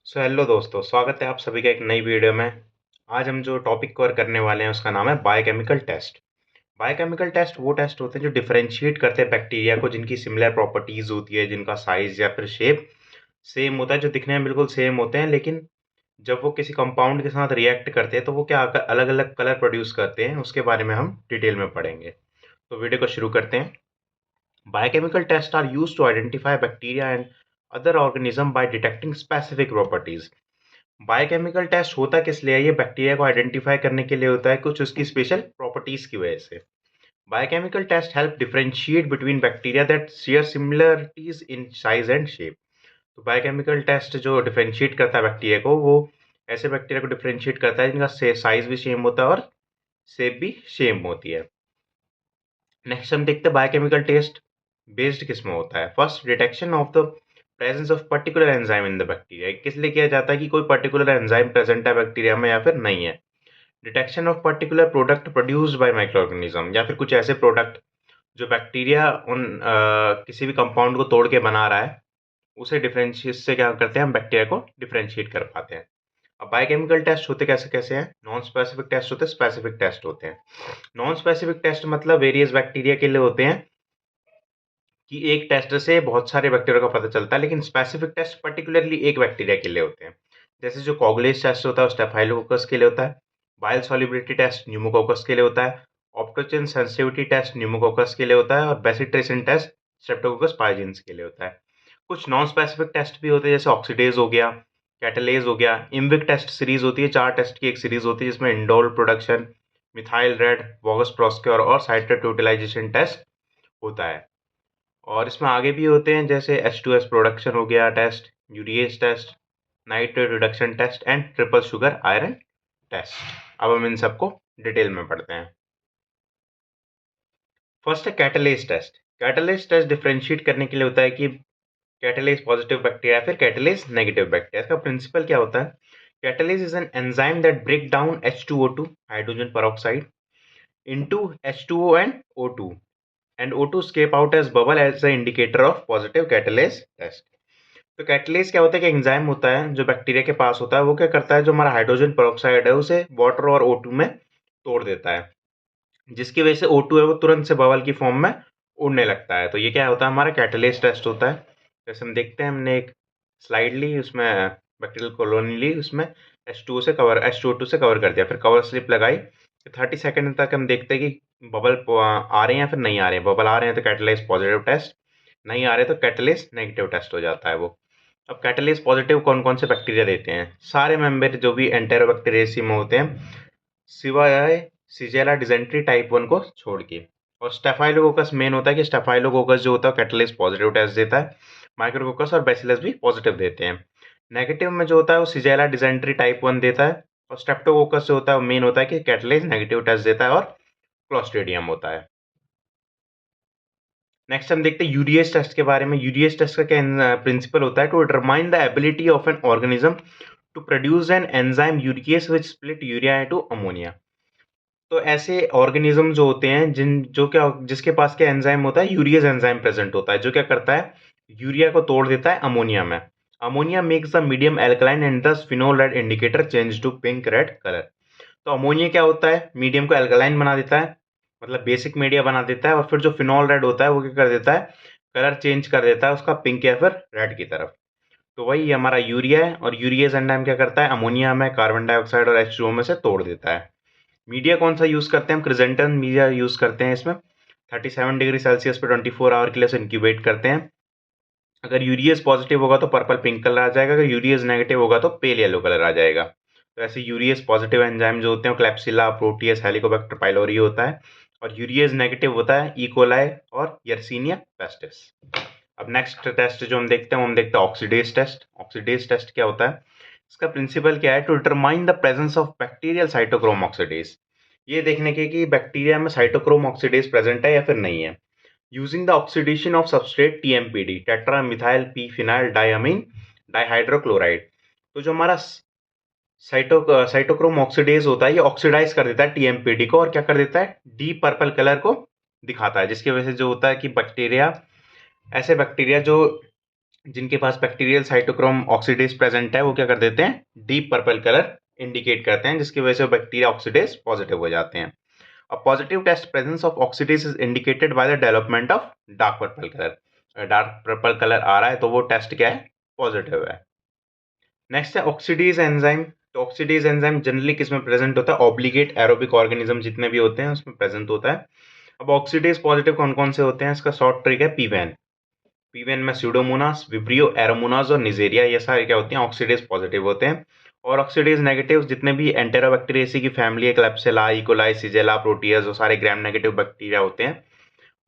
Hello दोस्तों, स्वागत है आप सभी का एक नई वीडियो में। आज हम जो टॉपिक कवर करने वाले हैं उसका नाम है बायोकेमिकल टेस्ट। बायोकेमिकल टेस्ट वो टेस्ट होते हैं जो डिफरेंशिएट करते हैं बैक्टीरिया को, जिनकी सिमिलर प्रॉपर्टीज होती है, जिनका साइज या फिर शेप सेम होता है, जो दिखने में बिल्कुल सेम होते हैं, लेकिन जब वो किसी कंपाउंड के साथ रिएक्ट करते हैं तो वो क्या अलग अलग कलर प्रोड्यूस करते हैं, उसके बारे में हम डिटेल में पढ़ेंगे। तो वीडियो को शुरू करते हैं। Biochemical tests are used to identify bacteria and other organism by detecting specific properties. Biochemical test होता किस लिए है? ये बैक्टीरिया को आइडेंटिफाई करने के लिए होता है, कुछ उसकी स्पेशल प्रॉपर्टीज की वजह से। Biochemical test help differentiate between bacteria that share similarities in size and shape. तो बायोकेमिकल टेस्ट जो डिफरेंशिएट करता है बैक्टीरिया को, वो ऐसे बैक्टीरिया को डिफरेंशिएट करता है जिनका साइज भी सेम होता है और शेप भी सेम होती है। नेक्स्ट हम देखते हैं बायोकेमिकल टेस्ट बेस्ड किस में होता है। First, detection of the presence of particular enzyme in the bacteria. किस लिए किया जाता है कि कोई पर्टिकुलर एंजाइम प्रेजेंट है बैक्टीरिया में या फिर नहीं है। Detection of particular product produced by micro organism, या फिर कुछ ऐसे प्रोडक्ट जो बैक्टीरिया उन किसी भी कंपाउंड को तोड़ के बना रहा है, उसे डिफरेंशिएट से क्या करते हैं, हम बैक्टीरिया को डिफरेंशिएट कर पाते हैं। अब बायोकेमिकल टेस्ट होते कैसे कैसे हैं? नॉन स्पेसिफिक टेस्ट होते हैं, स्पेसिफिक टेस्ट होते हैं। नॉन स्पेसिफिक टेस्ट मतलब वेरियस बैक्टीरिया के लिए होते हैं कि एक टेस्ट से बहुत सारे बैक्टीरिया का पता चलता है, लेकिन स्पेसिफिक टेस्ट पर्टिकुलरली एक बैक्टीरिया के लिए होते हैं। जैसे जो कॉगुलेज टेस्ट होता है स्टेफाइलोकोकस के लिए होता है, बाइल सॉल्युबिलिटी टेस्ट न्यूमोकोकस के लिए होता है, ऑप्टोजन सेंसिटिविटी टेस्ट न्यूमोकोकस के लिए होता है और बेसिट्रेसिन टेस्ट स्ट्रेप्टोकोकस पाइजिन्स के लिए होता है। कुछ नॉन स्पेसिफिक टेस्ट भी होते हैं, जैसे ऑक्सीडेज हो गया, कैटलेज हो गया। इम्विक टेस्ट सीरीज होती है, 4 टेस्ट की एक सीरीज होती है, जिसमें इंडोल प्रोडक्शन, मिथाइल रेड, वॉगस प्रोस्क्योर और साइट्रेट यूटिलाइजेशन टेस्ट होता है। और इसमें आगे भी होते हैं, जैसे H2S प्रोडक्शन हो गया test, urease test, nitrate reduction test and triple sugar iron test. अब हम इन सबको डिटेल में पढ़ते हैं। फर्स्ट है catalase test. Catalase test differentiate करने के लिए होता है कि कैटलेज पॉजिटिव बैक्टीरिया फिर कैटलेज नेगेटिव बैक्टीरिया। इसका प्रिंसिपल क्या होता है? Catalase is an enzyme that break down H2O2 hydrogen peroxide into H2O and O2 and O2 escape out as bubble as an indicator of positive catalase test। तो catalase क्या होता है कि enzyme होता है जो बैक्टीरिया के पास होता है, वो क्या करता है, जो हमारा हाइड्रोजन पेरोक्साइड है उसे वाटर और O2 में तोड़ देता है, जिसकी वजह से O2 है वो तुरंत से बबल की फॉर्म में उड़ने लगता है। तो ये क्या होता है, हमारा कैटलेज टेस्ट होता है। जैसे हम देखते हैं, हमने एक स्लाइड ली, उसमें बैक्टीरियल कॉलोनी ली, उसमें H2O2 से कवर कर दिया, फिर कवर स्लिप लगाई। 30 सेकंड तक हम देखते हैं कि बबल आ रहे हैं या फिर नहीं आ रहे हैं। बबल आ रहे हैं तो कैटलेज पॉजिटिव टेस्ट, नहीं आ रहे तो कैटलेज नेगेटिव टेस्ट हो जाता है वो। अब कैटलेज पॉजिटिव कौन कौन से बैक्टीरिया देते हैं? सारे मेंबर जो भी एंटेरोबैक्टीरियेसी में होते हैं, सिवाय सिजेला डिजेंट्री टाइप 1 को छोड़ के। और स्टेफाइलोकोकस मेन होता है कि स्टेफाइलोकोकस जो होता है कैटलेज पॉजिटिव टेस्ट देता है। माइक्रोकोकस और बैसिलस भी पॉजिटिव देते हैं। नेगेटिव में जो होता है वो सिजेला डिजेंट्री टाइप 1 देता है, और स्ट्रेप्टोकोकस जो होता है वो मेन होता है कि कैटलेज नेगेटिव टेस्ट देता है, और क्लोस्ट्रीडियम होता है। नेक्स्ट हम देखते हैं यूरिएज टेस्ट के बारे में। यूरिएज टेस्ट का क्या प्रिंसिपल होता है? To determine the ability of an organism to produce an enzyme urease which split urea into ammonia. तो ऐसे ऑर्गेनिज्म जो होते हैं जिसके पास क्या एंजाइम होता है, यूरिएज एंजाइम प्रेजेंट होता है, जो क्या करता है, यूरिया को तोड़ देता है अमोनिया में। Ammonia makes the medium alkaline and this phenol red indicator change to pink red colour. तो अमोनिया क्या होता है, मीडियम को एल्कलाइन बना देता है, मतलब बेसिक मीडिया बना देता है, और फिर जो फिनॉल रेड होता है वो क्या कर देता है, कलर चेंज कर देता है उसका पिंक या फिर रेड की तरफ। तो वही हमारा यूरिया है, और यूरिएज एंजाइम क्या करता है, अमोनिया में कार्बन डाइऑक्साइड और H2O में से तोड़ देता है। मीडिया कौन सा यूज करते हैं? हम क्रिजेंटन मीडिया यूज करते हैं। इसमें 37 डिग्री सेल्सियस पे 24 आवर के लिए उसे इंक्यूबेट करते हैं। अगर यूरियस पॉजिटिव होगा तो पर्पल पिंक कलर आ जाएगा, अगर यूरियस नेगेटिव होगा तो पेल येलो कलर आ जाएगा। तो ऐसे यूरियस पॉजिटिव एंजाइम जो होते हैं क्लैप्सिला, प्रोटियस, हेलिकोबैक्टर पाइलोरी होता है, और यूरियस नेगेटिव होता है इकोलाई और यर्सीनिया पेस्टिस। अब नेक्स्ट टेस्ट जो हम देखते हैं वो हम देखते हैं ऑक्सीडेज टेस्ट। ऑक्सीडेज टेस्ट क्या होता है? इसका प्रिंसिपल क्या है? To determine the presence of bacterial cytochrome oxidase. ये देखने के कि बैक्टीरिया में साइटोक्रोम ऑक्सीडेज प्रेजेंट है या फिर नहीं है। Using the oxidation of substrate TMPD, tetra methyl P phenyl diamine dihydrochloride. तो जो हमारा साइटोक्रोम ऑक्सीडेज होता है, ये ऑक्सीडाइज कर देता है TMPD को, और क्या कर देता है, डीप पर्पल कलर को दिखाता है, जिसकी वजह से जो होता है कि बैक्टीरिया, ऐसे बैक्टीरिया जो जिनके पास बैक्टीरियल साइटोक्रोम ऑक्सीडेज प्रेजेंट है वो क्या कर देते हैं, डीप पर्पल कलर इंडिकेट करते हैं, जिसकी वजह से बैक्टीरिया ऑक्सीडेज पॉजिटिव हो जाते हैं। A positive test presence of oxidase is indicated by the development of dark purple color. Dark purple colour आ रहा है तो वो टेस्ट क्या है, पॉजिटिव है। नेक्स्ट है ऑक्सीडेज एंजाइम। तो ऑक्सीडेज एंजाइम जनरली किस में प्रेजेंट होता है, ऑब्लिगेट एरोबिक ऑर्गेनिज्म जितने भी होते हैं उसमें प्रेजेंट होता है। अब ऑक्सीडेज पॉजिटिव कौन कौन से होते हैं, इसका शॉर्ट ट्रिक है पीवेन। पीवेन में स्यूडोमोनास, विब्रियो, एरोमोनास और निजेरिया, ये सारे क्या होते हैं, ऑक्सीडेज पॉजिटिव होते हैं। और ऑक्सीडेज नेगेटिव जितने भी एंटेरोबैक्टीरियेसी की फैमिली है, क्लेप्सिला, इकोलाई, सिजेला, प्रोटियस, वो सारे ग्राम नेगेटिव बैक्टीरिया होते हैं,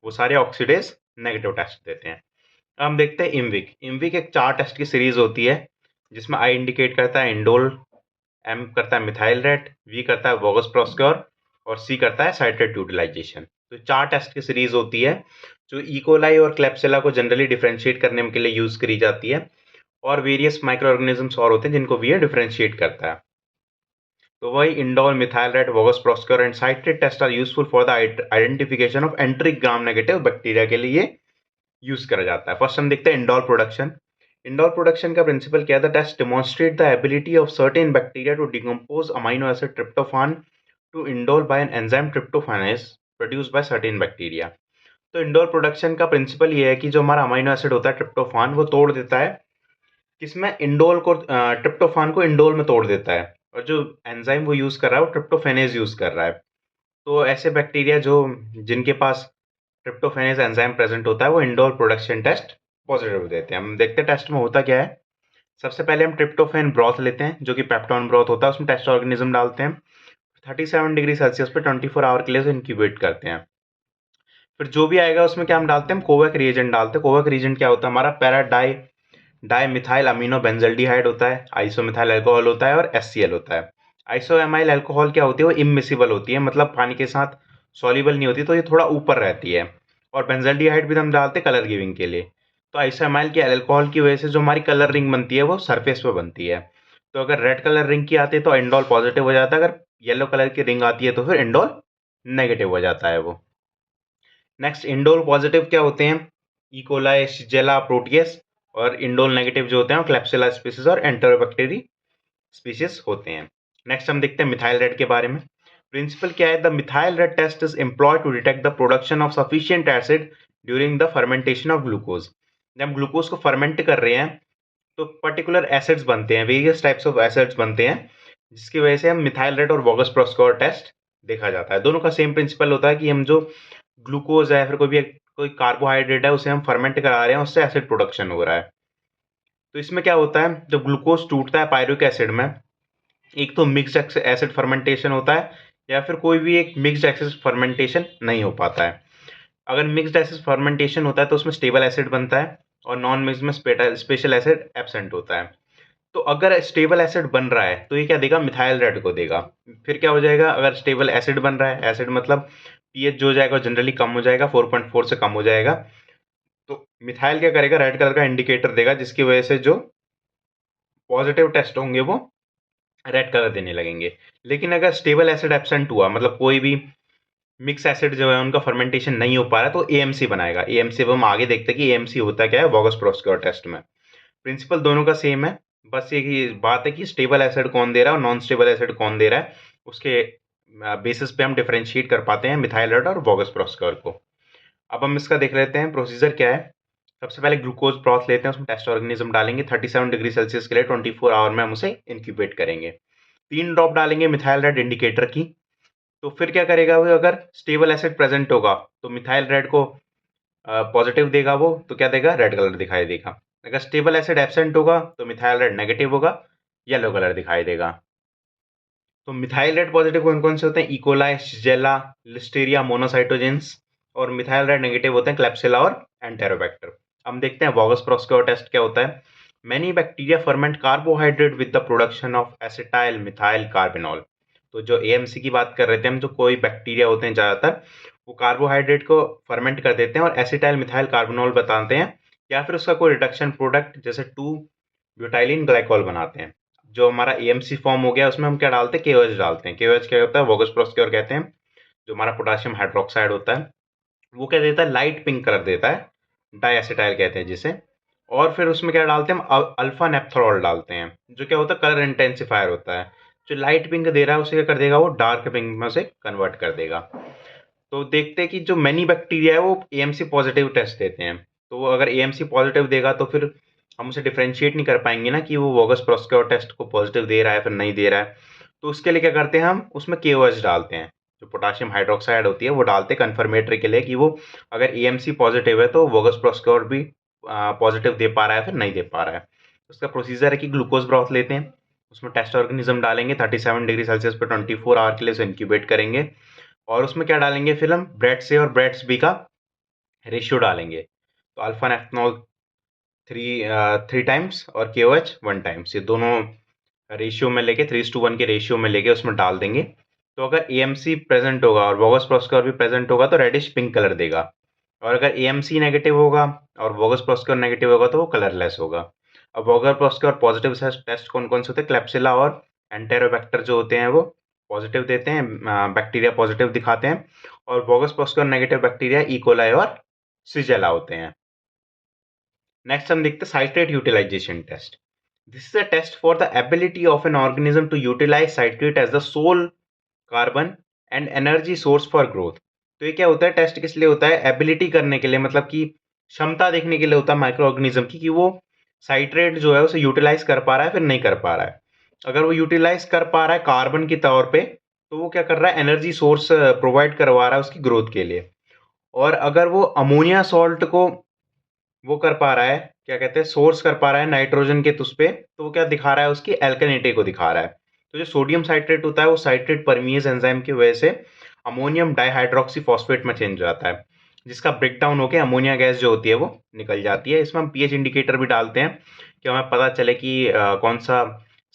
वो सारे ऑक्सीडेज नेगेटिव टेस्ट देते हैं। अब हम देखते हैं इमविक। इमविक एक 4 टेस्ट की सीरीज होती है, जिसमें आई इंडिकेट करता है इंडोल, एम करता है मिथाइल रेट, वी करता है वोगस प्रोस्क्योर और सी करता है साइट्रेट यूटिलाइजेशन। तो 4 टेस्ट की सीरीज होती है जो इकोलाई और क्लेप्सिला को जनरली डिफरेंशिएट करने के लिए यूज करी जाती है, और वेरियस माइक्रो ऑर्गेनिजम्स और होते हैं जिनको भी ये डिफरेंशिएट करता है। तो वही indole, methyl red, Voges Proskauer and citrate test are useful for the identification of enteric gram negative bacteria के लिए यूज करा जाता है। फर्स्ट हम देखते हैं इंडोल प्रोडक्शन। इंडोल प्रोडक्शन का प्रिंसिपल क्या था, test demonstrate the ability of certain bacteria to decompose amino acid tryptophan to indole by an enzyme tryptophanase produced by certain bacteria. तो इंडोल प्रोडक्शन का प्रिंसिपल ये है कि जो हमारा अमीनो एसिड होता है ट्रिप्टोफान, वो तोड़ देता है किसमें, इंडोल को, ट्रिप्टोफान को इंडोल में तोड़ देता है, और जो एंजाइम वो यूज कर रहा है वो ट्रिप्टोफेनेज यूज कर रहा है। तो ऐसे बैक्टीरिया जो जिनके पास ट्रिप्टोफेनेज एंजाइम प्रेजेंट होता है वो इंडोल प्रोडक्शन टेस्ट पॉजिटिव देते हैं। हम देखते हैं टेस्ट में होता क्या है। सबसे पहले हम ट्रिप्टोफेन ब्रॉथ लेते हैं जो कि पेप्टोन ब्रॉथ होता है, उसमें टेस्ट ऑर्गेनिज्म डालते हैं, 37 डिग्री सेल्सियस पे 24 आवर के लिए इंक्यूबेट करते हैं। फिर जो भी आएगा उसमें क्या हम डालते हैं, कोवैक रिएजेंट डालते हैं। कोवैक रिएजेंट क्या होता है हमारा, पैराडाई डाईमिथाइल अमीनो बेंजल्डिहाइड होता है, आइसोमिथाइल अल्कोहल होता है और एचसीएल होता है। आइसोएमाइल अल्कोहल क्या होती है, वो इमिसिबल होती है, मतलब पानी के साथ सॉल्युबल नहीं होती, तो ये थोड़ा ऊपर रहती है। और बेंजल्डिहाइड भी हम डालते हैं कलर गिविंग के लिए। तो आइसोएमाइल के अल्कोहल की वजह से जो हमारी कलर रिंग बनती है वो सरफेस पे बनती है। तो अगर रेड कलर रिंग की आती है तो इंडोल पॉजिटिव हो जाता है, अगर येलो कलर की रिंग आती है तो फिर इंडोल नेगेटिव हो जाता है वो। नेक्स्ट इंडोल पॉजिटिव क्या होते हैं, इकोलाई, शिजेला, प्रोटियस, और इंडोल नेगेटिव जो होते हैं वो क्लेप्सिला स्पीसीज और एंटेरोबैक्टेरी स्पीसीज होते हैं। नेक्स्ट हम देखते हैं मिथाइल रेड के बारे में। प्रिंसिपल क्या है, the methyl red test is employed to detect the production of sufficient acid during the fermentation of glucose. जब हम ग्लूकोज को फर्मेंट कर रहे हैं तो पर्टिकुलर एसिड्स बनते हैं, वेरियस टाइप्स ऑफ एसिड्स बनते हैं, जिसकी वजह से हम मिथाइल रेड और वोगस प्रोस्कोर टेस्ट देखा जाता है। दोनों का सेम प्रिंसिपल होता है कि हम जो ग्लूकोज है, फिर कोई कार्बोहाइड्रेट है, उसे हम फर्मेंट करा रहे हैं, उससे एसिड प्रोडक्शन हो रहा है। तो इसमें क्या होता है, जब ग्लूकोज टूटता है पायरुविक एसिड में, एक तो मिक्स्ड एसिड फर्मेंटेशन होता है, या फिर कोई भी एक मिक्स्ड एसिड फर्मेंटेशन नहीं हो पाता है। अगर मिक्स्ड एसिड फर्मेंटेशन होता है तो उसमें स्टेबल एसिड बनता है, और नॉन मिक्स में स्पेशल एसिड एब्सेंट होता है। तो अगर स्टेबल एसिड बन रहा है तो ये क्या देगा, मिथाइल रेड को देगा। फिर क्या हो जाएगा, अगर स्टेबल एसिड बन रहा है, एसिड मतलब पीएच जो हो जाएगा जनरली कम हो जाएगा, 4.4 से कम हो जाएगा, तो मिथाइल क्या करेगा, रेड कलर का इंडिकेटर देगा, जिसकी वजह से जो पॉजिटिव टेस्ट होंगे वो रेड कलर देने लगेंगे। लेकिन अगर स्टेबल एसिड एब्सेंट हुआ, मतलब कोई भी मिक्स एसिड जो है उनका फर्मेंटेशन नहीं हो पा रहा, तो एएमसी बनाएगा। एएमसी अब हम आगे देखते हैं कि एएमसी होता क्या है वोगस प्रोस्क्योर टेस्ट में। प्रिंसिपल दोनों का सेम है, बस एक ही बात है कि स्टेबल एसिड कौन दे रहा है और नॉन स्टेबल एसिड कौन दे रहा है, उसके बेसिस पे हम डिफरेंशिएट कर पाते हैं मिथाइल रेड और वोगस प्रोस्क्योर को। अब हम इसका देख लेते हैं प्रोसीजर क्या है। सबसे पहले ग्लूकोज ब्रॉथ लेते हैं, उसमें टेस्ट ऑर्गेनिज्म डालेंगे, 37 डिग्री सेल्सियस के लिए 24 आवर में हम उसे इंक्यूबेट करेंगे। 3 ड्रॉप डालेंगे मिथाइल रेड इंडिकेटर की। तो फिर क्या करेगा वो, अगर स्टेबल एसिड प्रेजेंट होगा तो मिथाइल रेड को पॉजिटिव देगा, वो तो क्या देगा, रेड कलर दिखाई देगा। अगर स्टेबल एसिड एब्सेंट होगा तो मिथाइल रेड नेगेटिव होगा, येलो कलर दिखाई देगा। तो मिथाइल रेड पॉजिटिव कौन कौन से होते हैं, इकोलाई, शिजेला, लिस्टेरिया मोनोसाइटोजेंस, और मिथाइल रेड नेगेटिव होते हैं क्लेप्सिला और एंटेरोबैक्टर। हम देखते हैं वोगस प्रोस्क्योर टेस्ट क्या होता है। Many bacteria ferment carbohydrate with the production of acetyl methyl carbinol. तो जो एएमसी की बात कर रहे थे हम, जो कोई बैक्टीरिया होते हैं ज़्यादातर वो कार्बोहाइड्रेट को फर्मेंट कर देते हैं और एसिटाइल मिथाइल कार्बिनॉल बताते हैं, या फिर उसका कोई रिडक्शन प्रोडक्ट जैसे 2 ब्यूटाइलिन ग्लाइकॉल बनाते हैं। जो हमारा एएमसी फॉर्म हो गया उसमें हम क्या डालते हैं, केओएच डालते हैं। केओएच क्या होता है, वोगस प्रोस्क्योर कहते हैं। जो हमारा पोटेशियम हाइड्रोक्साइड होता है वो क्या देता है, लाइट पिंक कलर देता है, डाई एसिटाइल कहते हैं जिसे। और फिर उसमें क्या डालते हैं हम, अल्फा नेप्थोल डालते हैं, जो क्या होता है कलर इंटेंसिफायर होता है। जो लाइट पिंक दे रहा है उसे क्या कर देगा, वो डार्क पिंक में उसे कन्वर्ट कर देगा। तो देखते हैं कि जो मैनी बैक्टीरिया है वो एएमसी पॉजिटिव टेस्ट देते हैं। तो वो अगर एएमसी पॉजिटिव देगा तो फिर हम उसे डिफरेंशिएट नहीं कर पाएंगे ना कि वो वोगस प्रोस्क्योर टेस्ट को पॉजिटिव दे रहा है फिर नहीं दे रहा है। तो उसके लिए क्या करते हैं, हम उसमें केओएच डालते हैं, जो पोटाशियम हाइड्रोक्साइड होती है वो डालते हैं कन्फर्मेटरी के लिए कि वो अगर एएमसी पॉजिटिव है तो वोगस प्रोस्क्योर भी पॉजिटिव दे पा रहा है फिर नहीं दे पा रहा है। उसका प्रोसीजर है कि ग्लूकोज ब्रॉथ लेते हैं, उसमें टेस्ट ऑर्गेनिज्म डालेंगे 37 डिग्री सेल्सियस पे 24 आवर के लिए उसे इंक्यूबेट करेंगे। और उसमें क्या डालेंगे, फिर हम ब्रेड्स ए और ब्रेड्स बी का रेशियो डालेंगे। तो अल्फा नेफ्थनॉल थ्री थ्री टाइम्स और के ओ एच 1 टाइम्स, ये दोनों रेशियो में लेके 3:1 के रेशियो में लेके उसमें डाल देंगे। तो अगर एएमसी प्रेजेंट होगा और वोगस प्रोस्क्योर भी प्रेजेंट होगा तो रेडिश पिंक कलर देगा। और अगर एएमसी नेगेटिव होगा और वोगस प्रोस्क्योर नेगेटिव होगा तो वो कलरलेस होगा। अब वोगस प्रोस्क्योर पॉजिटिव टेस्ट कौन कौन से होते हैं, क्लेप्सिला और एंटेरोबैक्टर जो होते हैं वो पॉजिटिव देते हैं, बैक्टीरिया पॉजिटिव दिखाते हैं। और Voges Proskauer negative bacteria E coli और सिजेला होते हैं। नेक्स्ट हम देखते हैं citrate utilisation test. This is a test for the ability of an organism to utilise citrate as the sole carbon and energy source for growth. तो ये क्या होता है, टेस्ट किस लिए होता है, एबिलिटी करने के लिए, मतलब कि क्षमता देखने के लिए होता है माइक्रो ऑर्गेनिज्म की कि वो साइट्रेट जो है उसे यूटिलाइज कर पा रहा है फिर नहीं कर पा रहा है। अगर वो यूटिलाइज कर पा रहा है कार्बन के तौर पे तो वो क्या कर रहा है, एनर्जी सोर्स प्रोवाइड करवा रहा है उसकी ग्रोथ के लिए। और अगर वो अमोनिया सॉल्ट को वो कर पा रहा है, क्या कहते हैं, सोर्स कर पा रहा है नाइट्रोजन के तुस पे, तो वो क्या दिखा रहा है, उसकी एल्कनिटी को दिखा रहा है। तो जो सोडियम साइट्रेट होता है वो साइट्रेट परमीज एंजाइम की वजह से अमोनियम डाइहाइड्रोक्सी फॉस्फेट में चेंज हो जाता है, जिसका ब्रेक डाउन होकर अमोनिया गैस जो होती है वो निकल जाती है। इसमें हम पीएच इंडिकेटर भी डालते हैं कि हमें पता चले कि कौन सा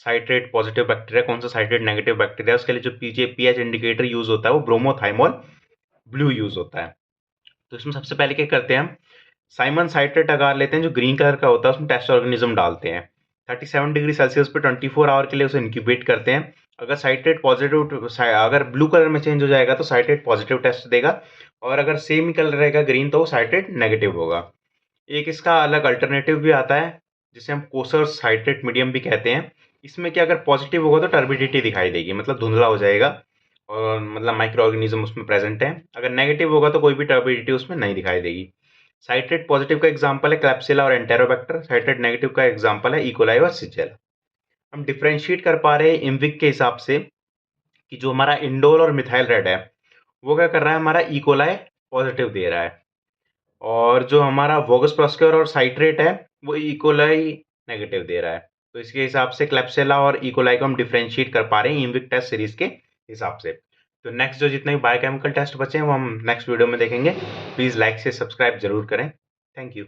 साइट्रेट पॉजिटिव बैक्टीरिया कौन सा साइट्रेट नेगेटिव बैक्टीरिया। उसके लिए जो पीएच इंडिकेटर यूज होता है वो ब्रोमोथाइमोल ब्लू यूज होता है। तो इसमें सबसे पहले क्या करते हैं, हम साइमन साइट्रेट अगार लेते हैं जो ग्रीन कलर का होता है, उसमें टेस्ट ऑर्गेनिज्म डालते हैं 37 डिग्री सेल्सियस पे 24 आवर के लिए उसे इंक्यूबेट करते हैं। अगर साइट्रेट पॉजिटिव, अगर ब्लू कलर में चेंज हो जाएगा तो साइट्रेट पॉजिटिव टेस्ट देगा, और अगर सेम ही कलर रहेगा ग्रीन तो वो साइट्रेट नेगेटिव होगा। एक इसका अलग अल्टरनेटिव भी आता है जिसे हम कोसर साइट्रेट मीडियम भी कहते हैं। इसमें क्या, अगर पॉजिटिव होगा तो टर्बिडिटी दिखाई देगी, मतलब धुंधला हो जाएगा और मतलब माइक्रो ऑर्गेनिज्म उसमें प्रेजेंट है। अगर नेगेटिव होगा तो कोई भी टर्बिडिटी उसमें नहीं दिखाई देगी। साइट्रेट पॉजिटिव का एग्जांपल है क्लैप्सिला और एंटेरोबैक्टर, साइट्रेट नेगेटिव का एग्जांपल है इकोलाई और सिजेला। हम डिफरेंशिएट कर पा रहे हैं इम्विक के हिसाब से कि जो हमारा इंडोल और मिथाइल रेड है वो क्या कर रहा है, हमारा इकोलाई पॉजिटिव दे रहा है, और जो हमारा वोगस प्रोस्क्योर और साइट्रेट है वो इकोलाई नेगेटिव दे रहा है। तो इसके हिसाब से क्लेप्सिला और इकोलाई को हम डिफरेंशिएट कर पा रहे हैं इम्विक टेस्ट सीरीज के हिसाब से। तो नेक्स्ट जो जितने भी बायोकेमिकल टेस्ट बचे हैं वो हम नेक्स्ट वीडियो में देखेंगे। प्लीज़ लाइक से सब्सक्राइब जरूर करें। Thank you.